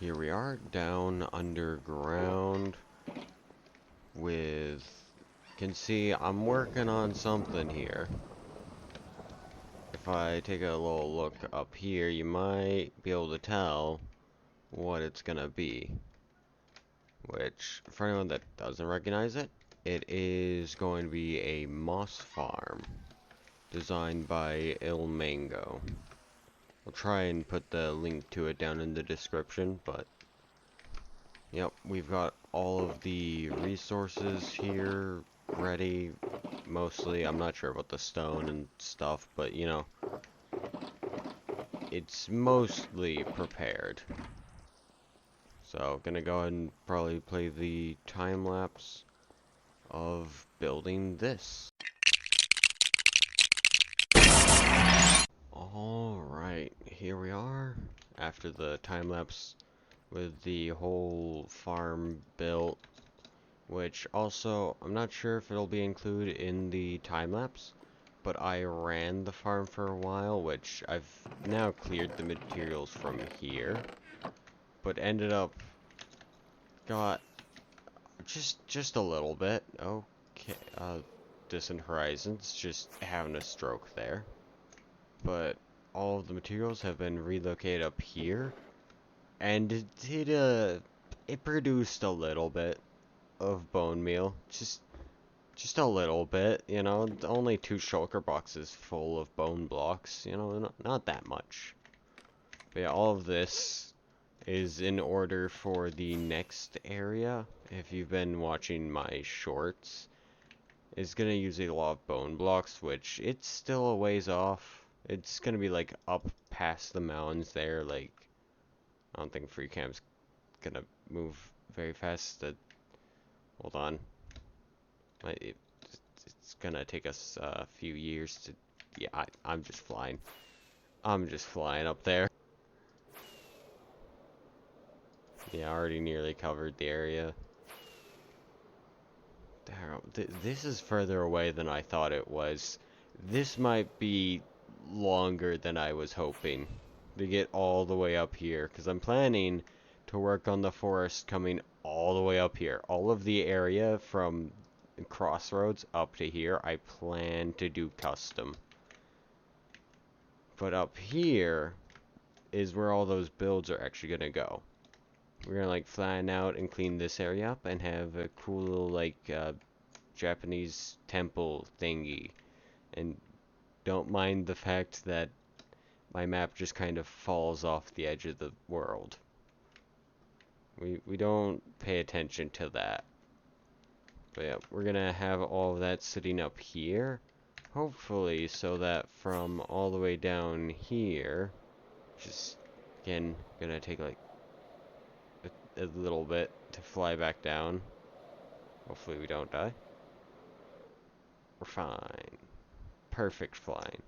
Here we are down underground with, can see I'm working on something here. If I take a little look up here, you might be able to tell what it's gonna be. Which, for anyone that doesn't recognize it, it is going to be a moss farm designed by Il Mango. I'll try and put the link to it down in the description, but yep, we've got all of the resources here ready. Mostly, I'm not sure about the stone and stuff, but you know, it's mostly prepared. So, gonna go ahead and probably play the time lapse of building this. Alright, here we are after the time lapse with the whole farm built. Which also, I'm not sure if it'll be included in the time-lapse, but I ran the farm for a while, which I've now cleared the materials from here, but ended up, got just a little bit. Okay, Distant Horizons, just having a stroke there. But all of the materials have been relocated up here, and it produced a little bit of bone meal, just a little bit, you know, only 2 shulker boxes full of bone blocks, you know, not that much. But yeah, all of this is in order for the next area. If you've been watching my shorts, is gonna use a lot of bone blocks, which it's still a ways off. It's gonna be like up past the mountains there, like, I don't think Freecam's gonna move very fast. Hold on. It's gonna take us a few years to... Yeah, I'm just flying. I'm just flying up there. Yeah, I already nearly covered the area. This is further away than I thought it was. This might be longer than I was hoping to get all the way up here, because I'm planning to work on the forest coming all the way up here. All of the area from Crossroads up to here, I plan to do custom. But up here is where all those builds are actually gonna go. We're gonna like flatten out and clean this area up and have a cool little like Japanese temple thingy. And don't mind the fact that my map just kind of falls off the edge of the world. We don't pay attention to that. But yeah, we're gonna have all of that sitting up here. Hopefully so that from all the way down here, just again gonna take like a little bit to fly back down. Hopefully we don't die. We're fine. Perfect flying.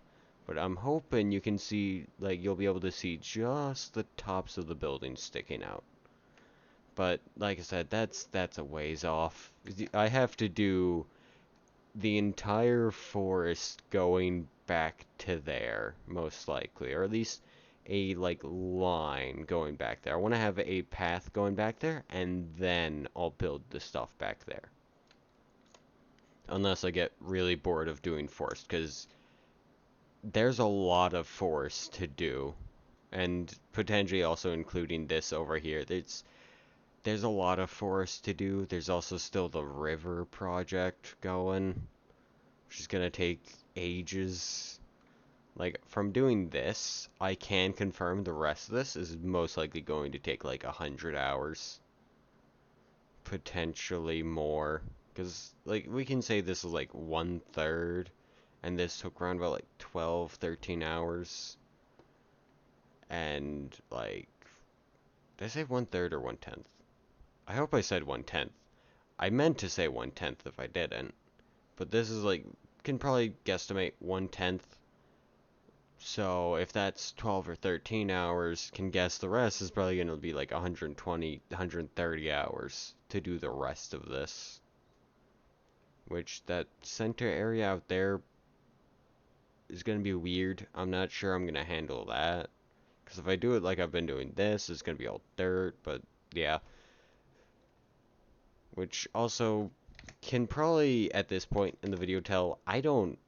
But I'm hoping you can see, like, you'll be able to see just the tops of the buildings sticking out. But like I said, that's a ways off. I have to do the entire forest going back to there, most likely, or at least a like line going back there. I want to have a path going back there, and then I'll build the stuff back there. Unless I get really bored of doing forest, because there's a lot of forest to do, and potentially also including this over here. There's a lot of forest to do. There's also still the river project going, which is gonna take ages. Like, from doing this, I can confirm the rest of this is most likely going to take like 100 hours. Potentially more. Because, like, we can say this is like 1/3, and this took around about like 12, 13 hours. And, like, did I say 1/3 or 1/10? I hope I said 1/10. I meant to say 1/10 if I didn't. But this is like, can probably guesstimate 1/10. So if that's 12 or 13 hours, can guess the rest is probably going to be like 120, 130 hours to do the rest of this. Which, that center area out there is going to be weird. I'm not sure I'm going to handle that. Because if I do it like I've been doing this, it's going to be all dirt, but yeah. Which also can probably, at this point in the video, tell I don't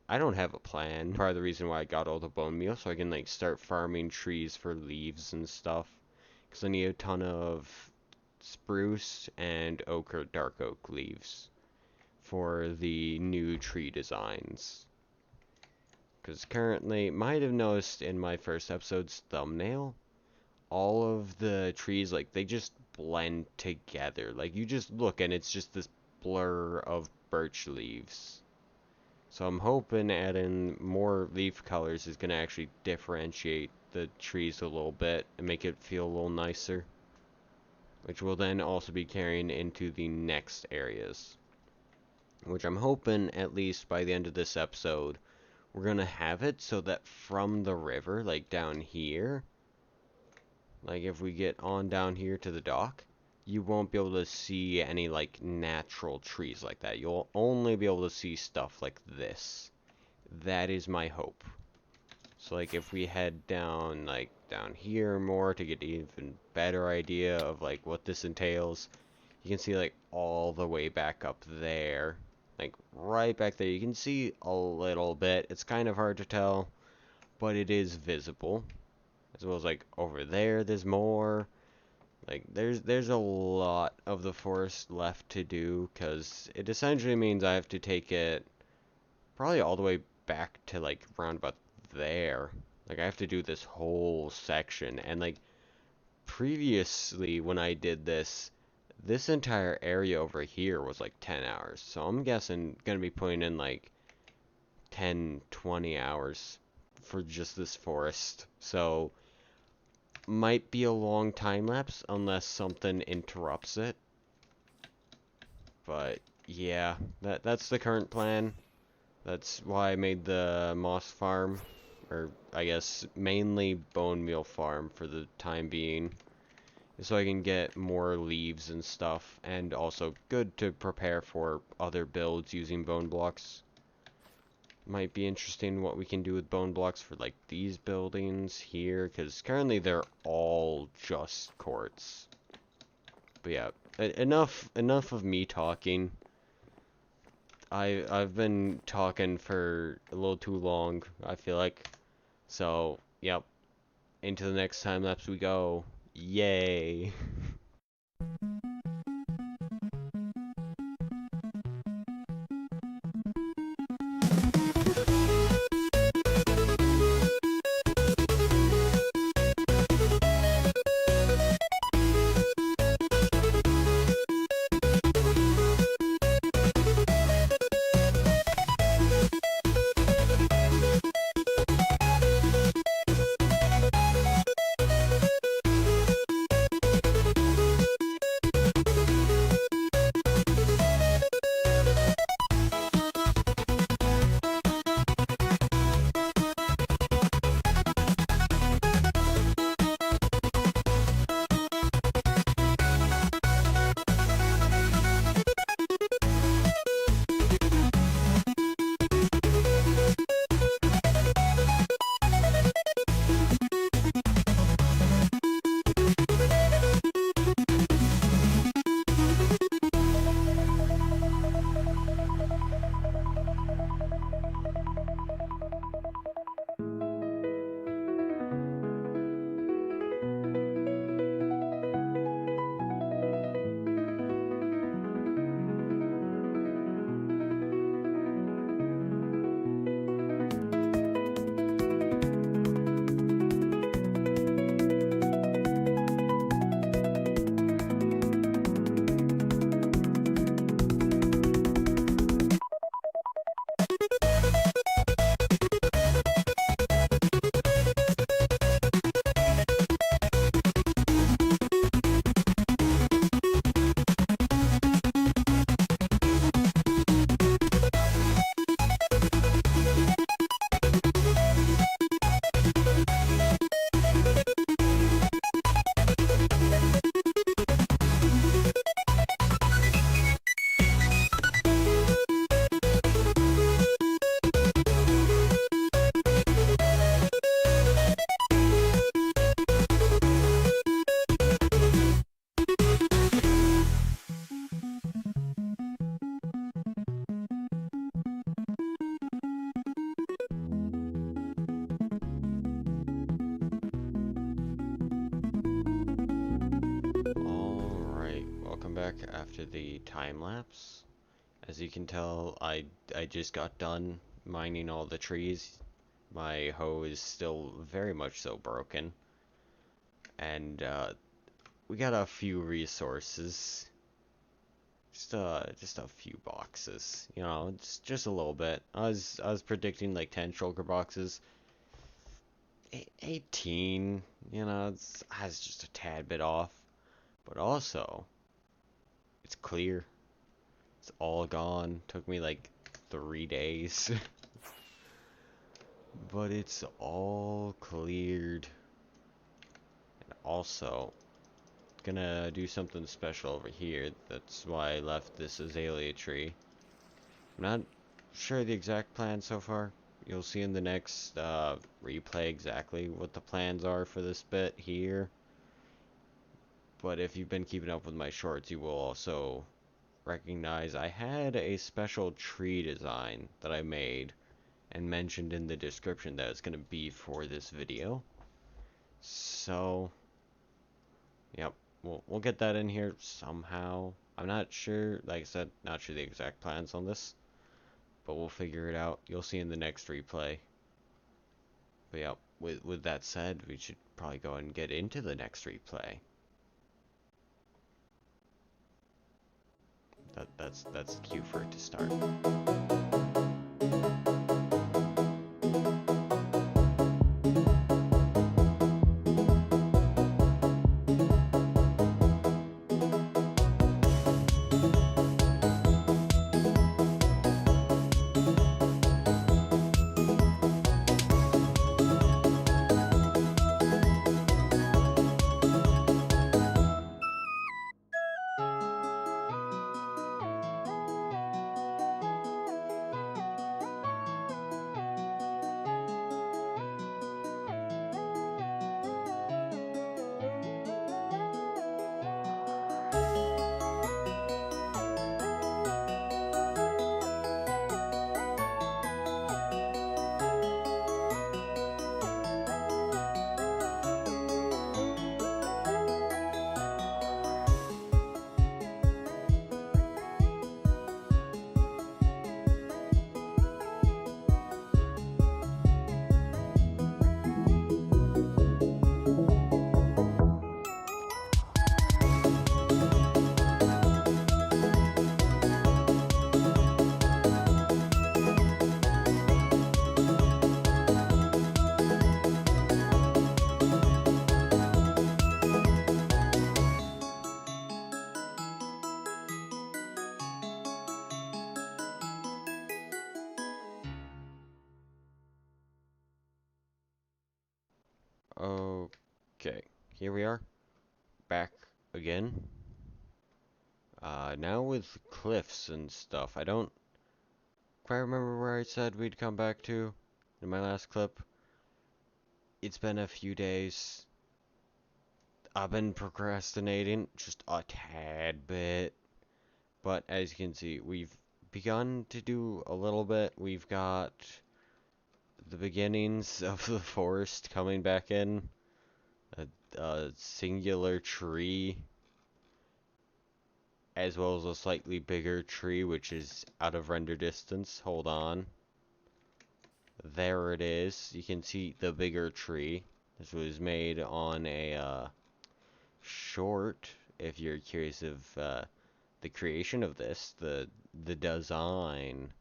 have a plan. Part of the reason why I got all the bone meal, so I can like start farming trees for leaves and stuff. Because I need a ton of spruce and oak or dark oak leaves for the new tree designs. Because currently, might have noticed in my first episode's thumbnail, all of the trees, like, they just blend together. Like, you just look and it's just this blur of birch leaves. So I'm hoping adding more leaf colors is going to actually differentiate the trees a little bit and make it feel a little nicer. Which will then also be carrying into the next areas. Which I'm hoping, at least by the end of this episode, we're going to have it so that from the river, like down here, like if we get on down here to the dock, you won't be able to see any like natural trees like that. You'll only be able to see stuff like this. That is my hope. So like if we head down like down here more to get an even better idea of like what this entails, you can see like all the way back up there. Like right back there, you can see a little bit. It's kind of hard to tell, but it is visible. As well as like over there's more. Like there's a lot of the forest left to do, because it essentially means I have to take it probably all the way back to like round about there. Like I have to do this whole section, and like previously when I did this entire area over here was like 10 hours. So I'm guessing gonna be putting in like 10, 20 hours for just this forest. So might be a long time lapse unless something interrupts it. But yeah, that's the current plan. That's why I made the moss farm, or I guess mainly bone meal farm for the time being, so I can get more leaves and stuff, and also good to prepare for other builds using bone blocks. Might be interesting what we can do with bone blocks for like these buildings here, because currently they're all just quartz. But yeah, enough of me talking. I've been talking for a little too long, I feel like. So, yep. Into the next time lapse we go. Yay! back after the time lapse. As you can tell, I just got done mining all the trees. My hoe is still very much so broken, and we got a few resources. Just a few boxes, you know, it's just a little bit. I was predicting like 10 shulker boxes. 18, you know, I was just a tad bit off. But also, it's clear. It's all gone. Took me like 3 days. But it's all cleared. And also, gonna do something special over here. That's why I left this azalea tree. I'm not sure the exact plan so far. You'll see in the next replay exactly what the plans are for this bit here. But if you've been keeping up with my shorts, you will also recognize I had a special tree design that I made and mentioned in the description that it's going to be for this video. So, yep, we'll get that in here somehow. I'm not sure, like I said, not sure the exact plans on this, but we'll figure it out. You'll see in the next replay. But yeah, with that said, we should probably go and get into the next replay. That's the cue for it to start. Okay, here we are, back again. Now with cliffs and stuff. I don't quite remember where I said we'd come back to in my last clip. It's been a few days. I've been procrastinating just a tad bit. But as you can see, we've begun to do a little bit. We've got the beginnings of the forest coming back in. A singular tree, as well as a slightly bigger tree, which is out of render distance. Hold on. There it is. You can see the bigger tree. This was made on a short, if you're curious of the creation of this, the design.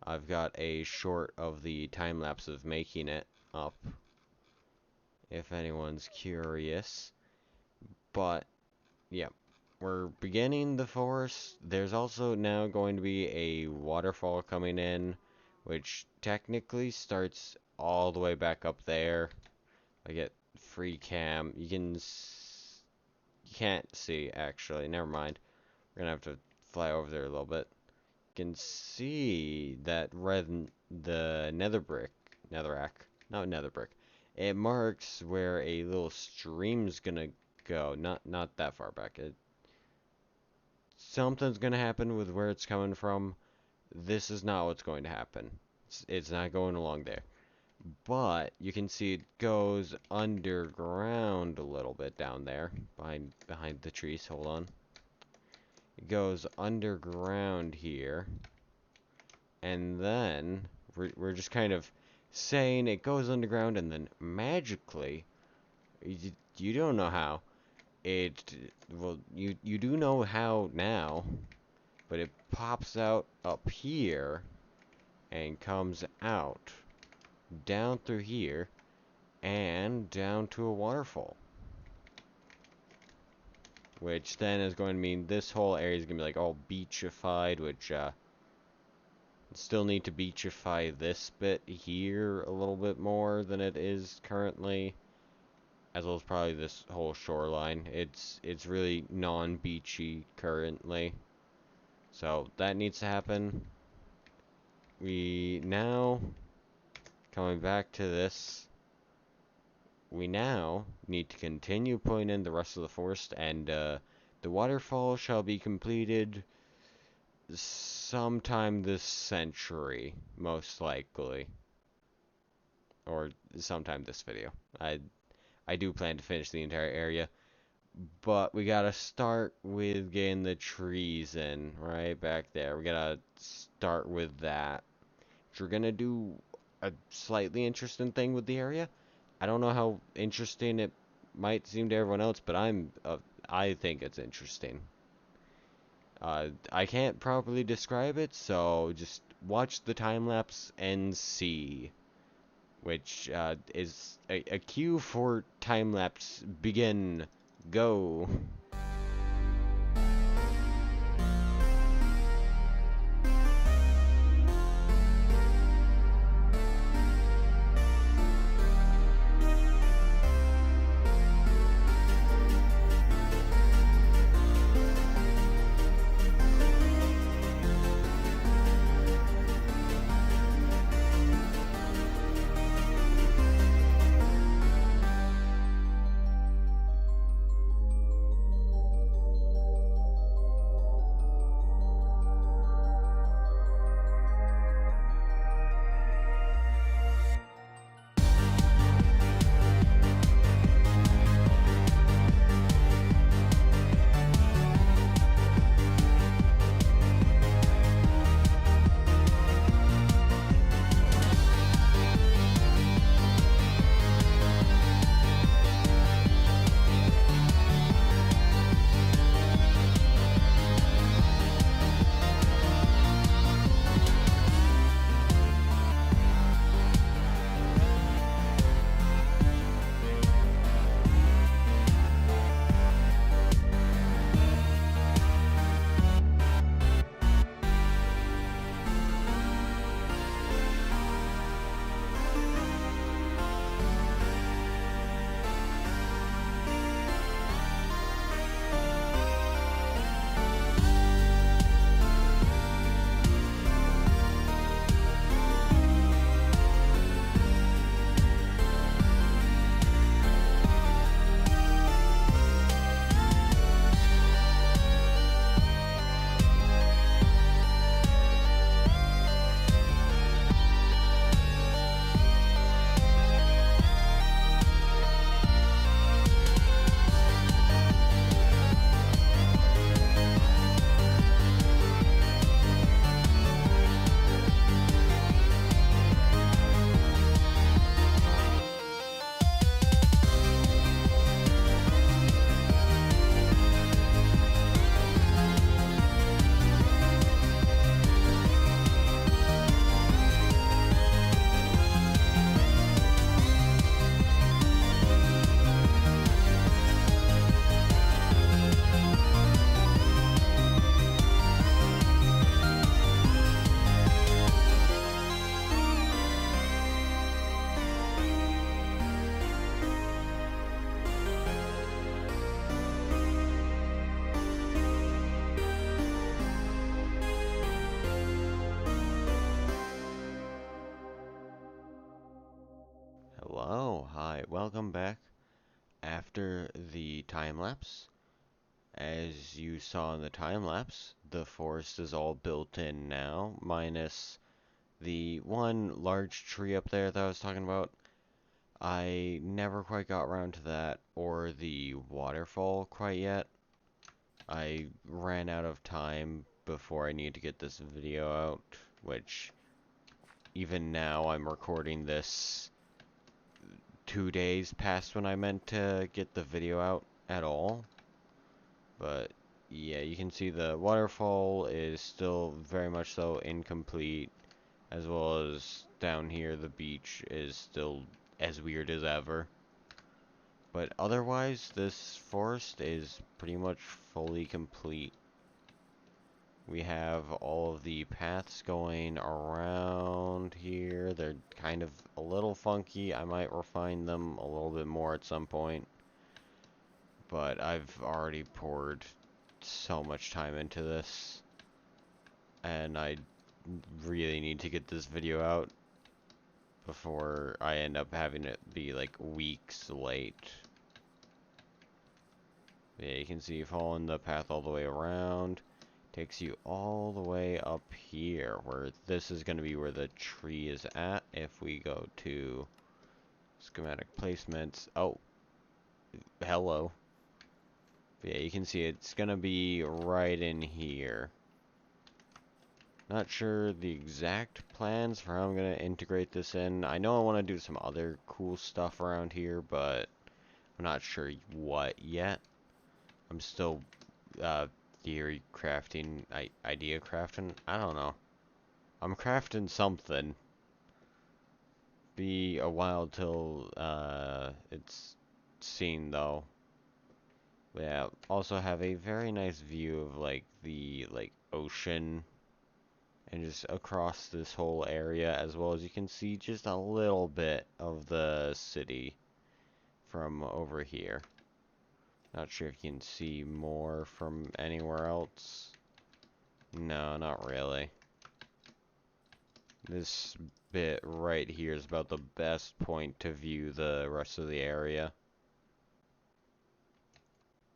I've got a short of the time lapse of making it up, if anyone's curious. But yeah, we're beginning the forest. There's also now going to be a waterfall coming in, which technically starts all the way back up there. I get Freecam. You can't see actually. Never mind. We're gonna have to fly over there a little bit. You can see that the netherrack, not nether brick. It marks where a little stream's gonna go. Not that far back. Something's gonna happen with where it's coming from. This is not what's going to happen. It's not going along there. But you can see it goes underground a little bit down there, behind the trees. Hold on. It goes underground here. And then we're just kind of saying it goes underground and then magically, you don't know how. Well, you do know how now, but it pops out up here and comes out down through here and down to a waterfall. Which then is going to mean this whole area is going to be like all beachified, which still need to beachify this bit here a little bit more than it is currently, as well as probably this whole shoreline. It's really non-beachy currently, so that needs to happen. We now, coming back to this, we now need to continue putting in the rest of the forest, and the waterfall shall be completed sometime this century, most likely. Or sometime this video. I do plan to finish the entire area, but we gotta start with getting the trees in, right back there. We gotta start with that. We're gonna do a slightly interesting thing with the area. I don't know how interesting it might seem to everyone else, but I think it's interesting. I can't properly describe it, so just watch the time lapse and see. Which is a cue for time lapse. Begin. Go. Hello, hi, welcome back. After the time lapse, as you saw in the time lapse, the forest is all built in now, minus the one large tree up there that I was talking about. I never quite got around to that or the waterfall quite yet. I ran out of time before I need to get this video out, which even now I'm recording this 2 days past when I meant to get the video out at all. But yeah, you can see the waterfall is still very much so incomplete, as well as down here the beach is still as weird as ever. But otherwise, this forest is pretty much fully complete. We have all of the paths going around here. They're kind of a little funky. I might refine them a little bit more at some point. But I've already poured so much time into this. And I really need to get this video out before I end up having it be like weeks late. Yeah, you can see following the path all the way around takes you all the way up here, where this is going to be where the tree is at. If we go to schematic placements, oh, hello. Yeah, you can see it's going to be right in here. Not sure the exact plans for how I'm going to integrate this in. I know I want to do some other cool stuff around here, but I'm not sure what yet. I'm still theory crafting, idea crafting. I don't know. I'm crafting something. Be a while till it's seen though. Yeah. Also have a very nice view of like the ocean and just across this whole area, as well as you can see just a little bit of the city from over here. Not sure if you can see more from anywhere else. No, not really. This bit right here is about the best point to view the rest of the area.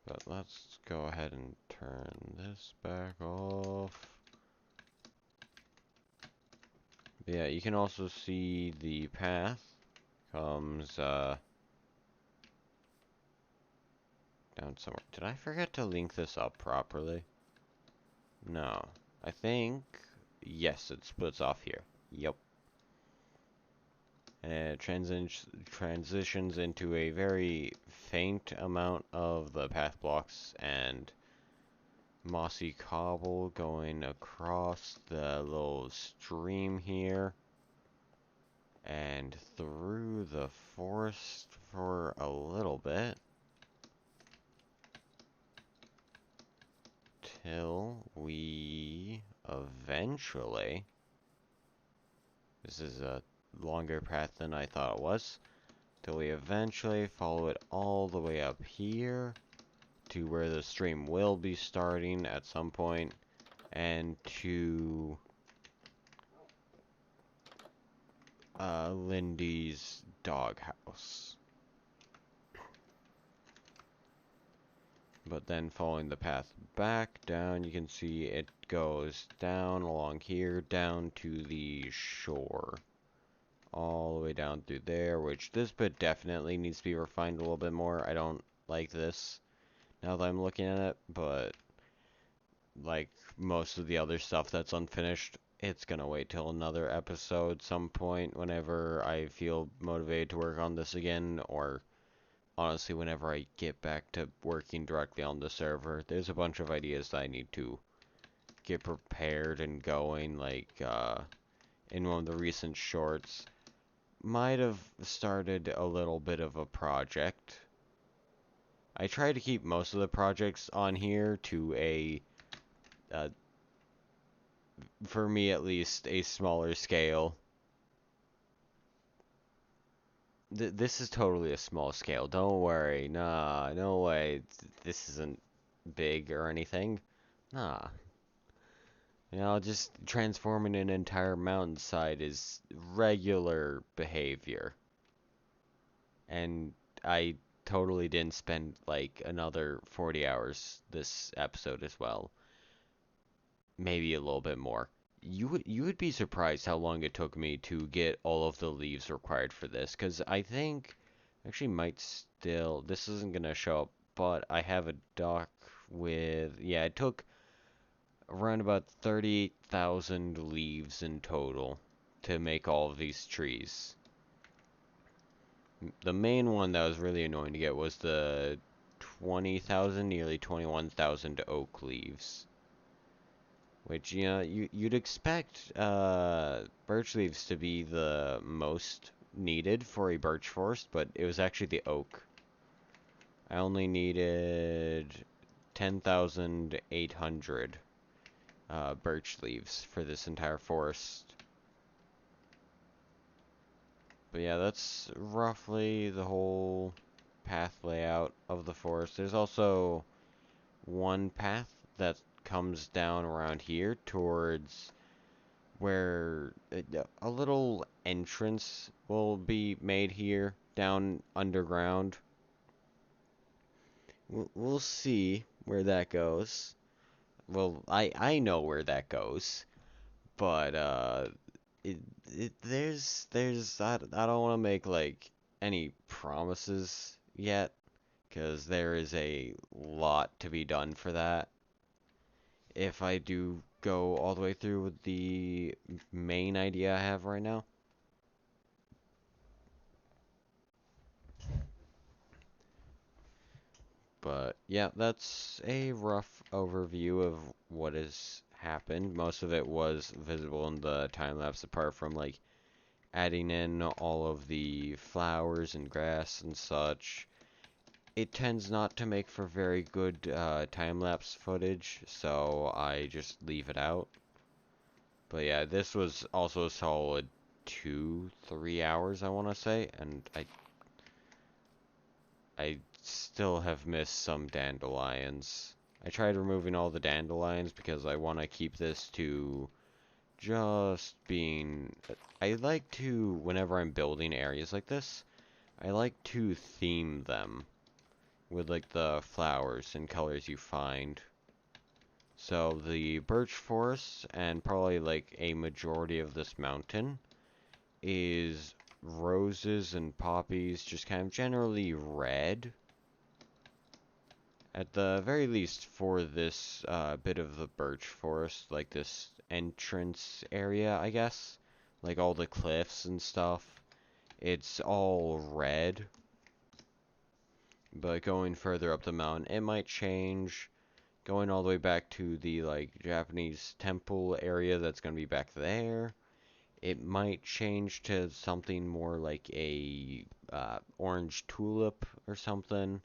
But let's go ahead and turn this back off. Yeah, you can also see the path comes down somewhere. Did I forget to link this up properly? No. I think, yes, it splits off here. Yep. And it transitions into a very faint amount of the path blocks and mossy cobble going across the little stream here and through the forest for a little bit till we eventually, this is a longer path than I thought it was, till we eventually follow it all the way up here to where the stream will be starting at some point, and to Lindy's doghouse. But then following the path back down, you can see it goes down along here, down to the shore. All the way down through there, which this bit definitely needs to be refined a little bit more. I don't like this now that I'm looking at it, but like most of the other stuff that's unfinished, it's gonna wait till another episode some point whenever I feel motivated to work on this again, or honestly whenever I get back to working directly on the server. There's a bunch of ideas that I need to get prepared and going, like in one of the recent shorts, might have started a little bit of a project. I try to keep most of the projects on here to a for me at least, a smaller scale. This is totally a small scale. Don't worry. Nah, no way. This isn't big or anything. Nah. You know, just transforming an entire mountainside is regular behavior. And I totally didn't spend like another 40 hours this episode as well. Maybe a little bit more. You would be surprised how long it took me to get all of the leaves required for this, because I think actually might still, this isn't gonna show up, but I have a dock with, yeah, it took around about 30,000 leaves in total to make all of these trees. The main one that was really annoying to get was the 20,000, nearly 21,000 oak leaves. Which, you know, you'd expect birch leaves to be the most needed for a birch forest, but it was actually the oak. I only needed 10,800 birch leaves for this entire forest. But yeah, that's roughly the whole path layout of the forest. There's also one path that comes down around here towards where a little entrance will be made here down underground. We'll see where that goes. Well, I know where that goes, but it, there's I don't want to make like any promises yet, because there is a lot to be done for that. If I do go all the way through with the main idea I have right now. But yeah, that's a rough overview of what has happened. Most of it was visible in the time lapse, apart from like adding in all of the flowers and grass and such. It tends not to make for very good time-lapse footage, so I just leave it out. But yeah, this was also a solid 2-3 hours, I want to say, and I still have missed some dandelions. I tried removing all the dandelions because I want to keep this to just being... I like to, whenever I'm building areas like this, I like to theme them with like the flowers and colors you find. So the birch forest and probably like a majority of this mountain is roses and poppies, just kind of generally red. At the very least for this bit of the birch forest, like this entrance area, I guess. Like all the cliffs and stuff. It's all red. But going further up the mountain, it might change. Going all the way back to the like Japanese temple area that's going to be back there. It might change to something more like a orange tulip or something.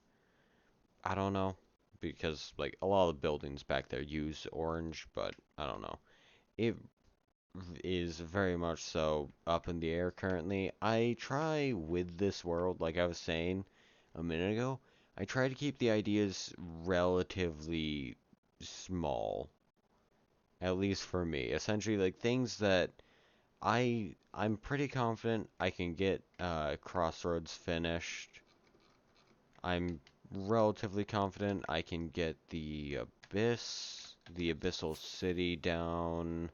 I don't know. Because like a lot of the buildings back there use orange, but I don't know. It is very much so up in the air currently. I try with this world, like I was saying a minute ago, I try to keep the ideas relatively small, at least for me. Essentially, like things that I'm pretty confident I can get Crossroads finished. I'm relatively confident I can get the Abyss, the Abyssal City down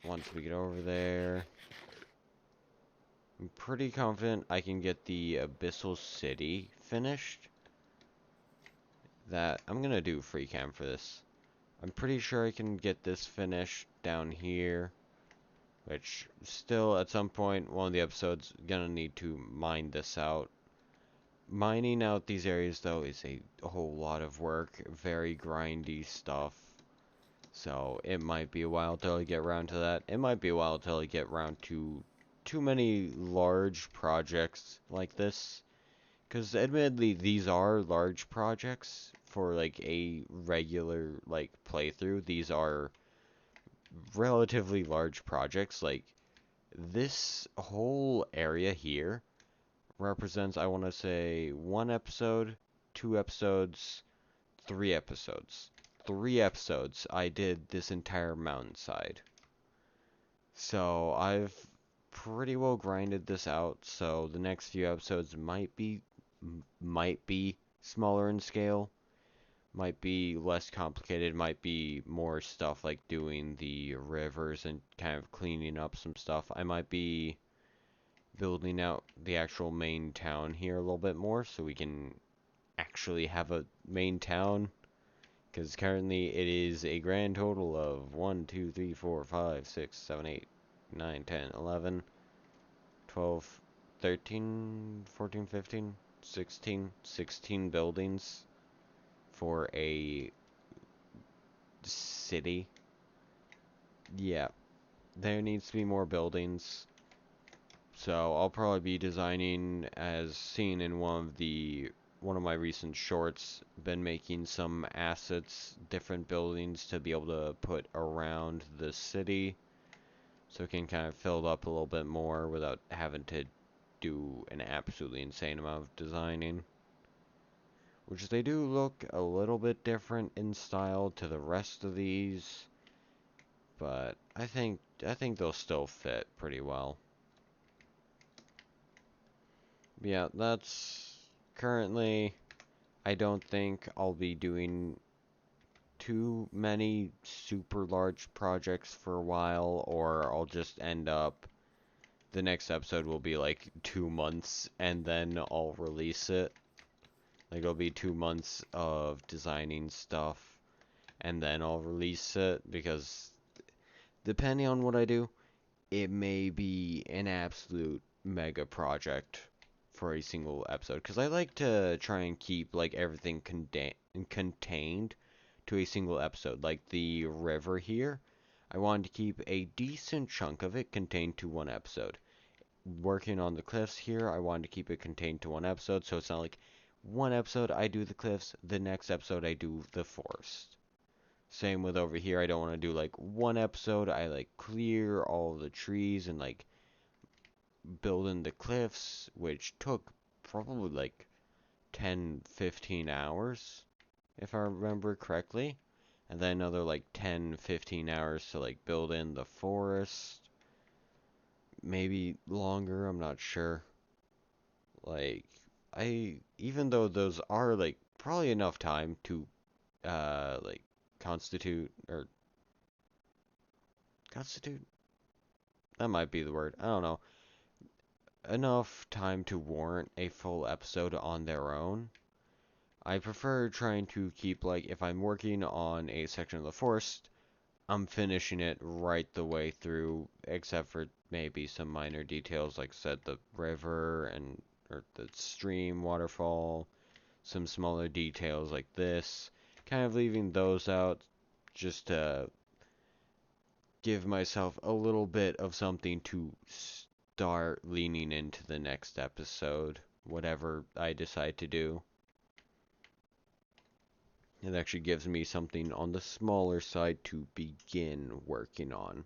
once we get over there. I'm pretty confident I can get the Abyssal City finished. That I'm gonna do Freecam for this. I'm pretty sure I can get this finished down here, which still at some point one of the episodes gonna need to mine this out. Mining out these areas though is a whole lot of work, very grindy stuff. So it might be a while till I get around to that. It might be a while till I get around to too many large projects like this. Because admittedly, these are large projects for like a regular like playthrough. These are relatively large projects. Like this whole area here represents, I want to say, 1 episode, 2 episodes, 3 episodes. 3 episodes I did this entire mountainside. So I've pretty well grinded this out, so the next few episodes might be smaller in scale, might be less complicated, might be more stuff like doing the rivers and kind of cleaning up some stuff. I might be building out the actual main town here a little bit more so we can actually have a main town. Because currently it is a grand total of 1, 2, 3, 4, 5, 6, 7, 8, 9, 10, 11, 12, 13, 14, 15, 16 buildings for a city. Yeah, there needs to be more buildings. So I'll probably be designing, as seen in one of my recent shorts, been making some assets, different buildings to be able to put around the city, so it can kind of fill it up a little bit more without having to do an absolutely insane amount of designing. Which they do look a little bit different in style to the rest of these, but I think they'll still fit pretty well. Yeah, that's currently, I don't think I'll be doing too many super large projects for a while, or I'll just end up, the next episode will be like 2 months and then I'll release it. Like it'll be 2 months of designing stuff and then I'll release it, because depending on what I do, it may be an absolute mega project for a single episode. Because I like to try and keep like everything contained to a single episode. Like the river here, I wanted to keep a decent chunk of it contained to one episode. Working on the cliffs here, I wanted to keep it contained to one episode, so it's not like one episode I do the cliffs, the next episode I do the forest. Same with over here, I don't want to do like one episode, I like clear all the trees and like build in the cliffs, which took probably like 10, 15 hours, if I remember correctly. And then another like 10, 15 hours to like build in the forest. Maybe longer, I'm not sure. Like, even though those are like probably enough time to, like constitute, or constitute? That might be the word. I don't know. Enough time to warrant a full episode on their own. I prefer trying to keep, like, if I'm working on a section of the forest, I'm finishing it right the way through, except for maybe some minor details, like I said, the river and or the stream, waterfall, some smaller details like this, kind of leaving those out just to give myself a little bit of something to start leaning into the next episode, whatever I decide to do. It actually gives me something on the smaller side to begin working on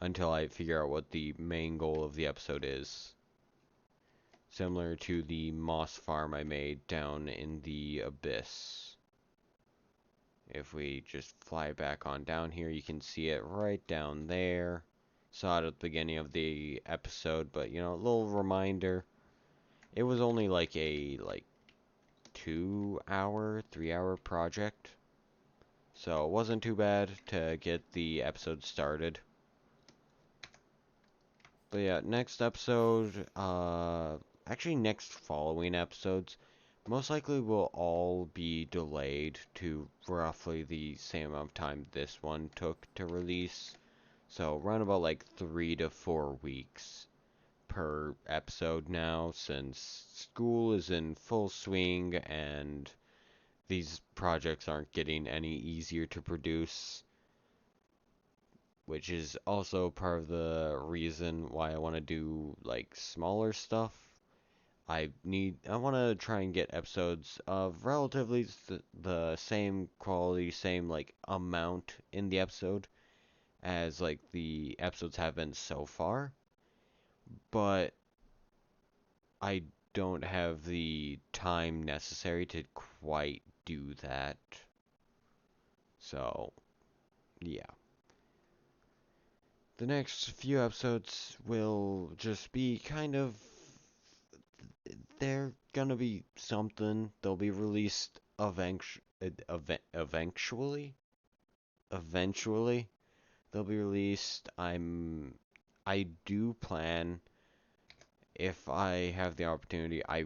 until I figure out what the main goal of the episode is. Similar to the moss farm I made down in the abyss. If we just fly back on down here, you can see it right down there. Saw it at the beginning of the episode, but you know, a little reminder. It was only like a 2 hour, 3 hour project. So it wasn't too bad to get the episode started. But yeah, next episode, actually next following episodes, most likely will all be delayed to roughly the same amount of time this one took to release. So around about like 3 to 4 weeks per episode now, since school is in full swing and these projects aren't getting any easier to produce, which is also part of the reason why I want to do like smaller stuff. I want to try and get episodes of relatively the same quality, same like amount in the episode as like the episodes have been so far, but I don't have the time necessary to quite do that. So, yeah. The next few episodes will just be kind of, they're gonna be something. They'll be released eventually. Eventually, they'll be released. I do plan, if I have the opportunity, I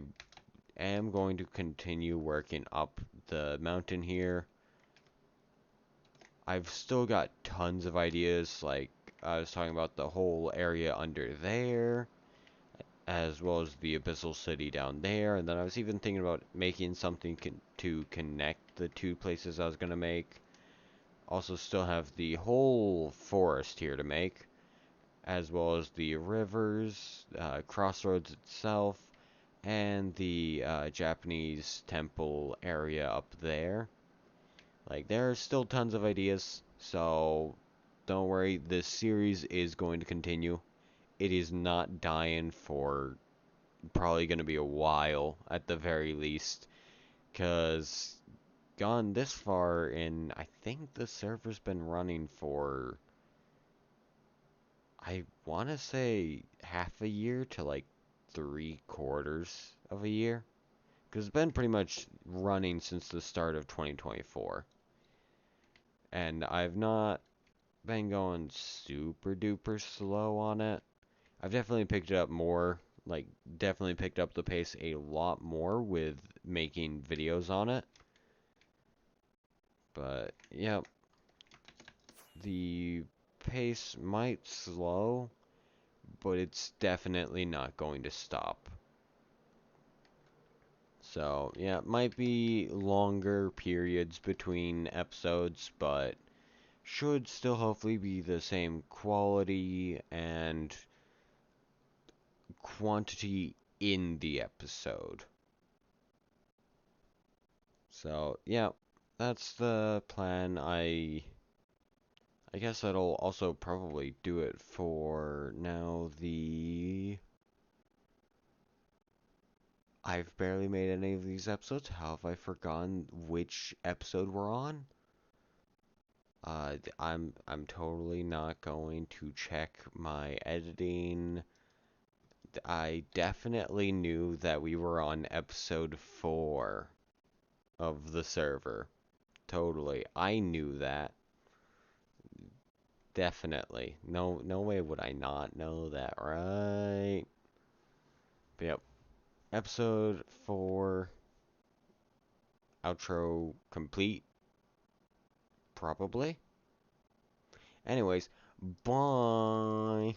am going to continue working up the mountain here. I've still got tons of ideas, like I was talking about the whole area under there, as well as the abyssal city down there, and then I was even thinking about making something to connect the two places I was going to make. Also still have the whole forest here to make, as well as the rivers, crossroads itself, and the Japanese temple area up there. Like, there are still tons of ideas, so don't worry, this series is going to continue. It is not dying for probably going to be a while at the very least, because gone this far in, I think the server's been running for, I want to say half a year to like 3/4 of a year, because it's been pretty much running since the start of 2024. And I've not been going super duper slow on it. I've definitely picked it up more, like, definitely picked up the pace a lot more with making videos on it. But, yeah, the pace might slow, but it's definitely not going to stop. So, yeah, it might be longer periods between episodes, but should still hopefully be the same quality and quantity in the episode. So, yeah, that's the plan. I guess that'll also probably do it for now. I've barely made any of these episodes. How have I forgotten which episode we're on? I'm totally not going to check my editing. I definitely knew that we were on episode 4 of the server. Totally. I knew that. Definitely. No way would I not know that, right? But yep. Episode 4. Outro complete. Probably. Anyways, bye.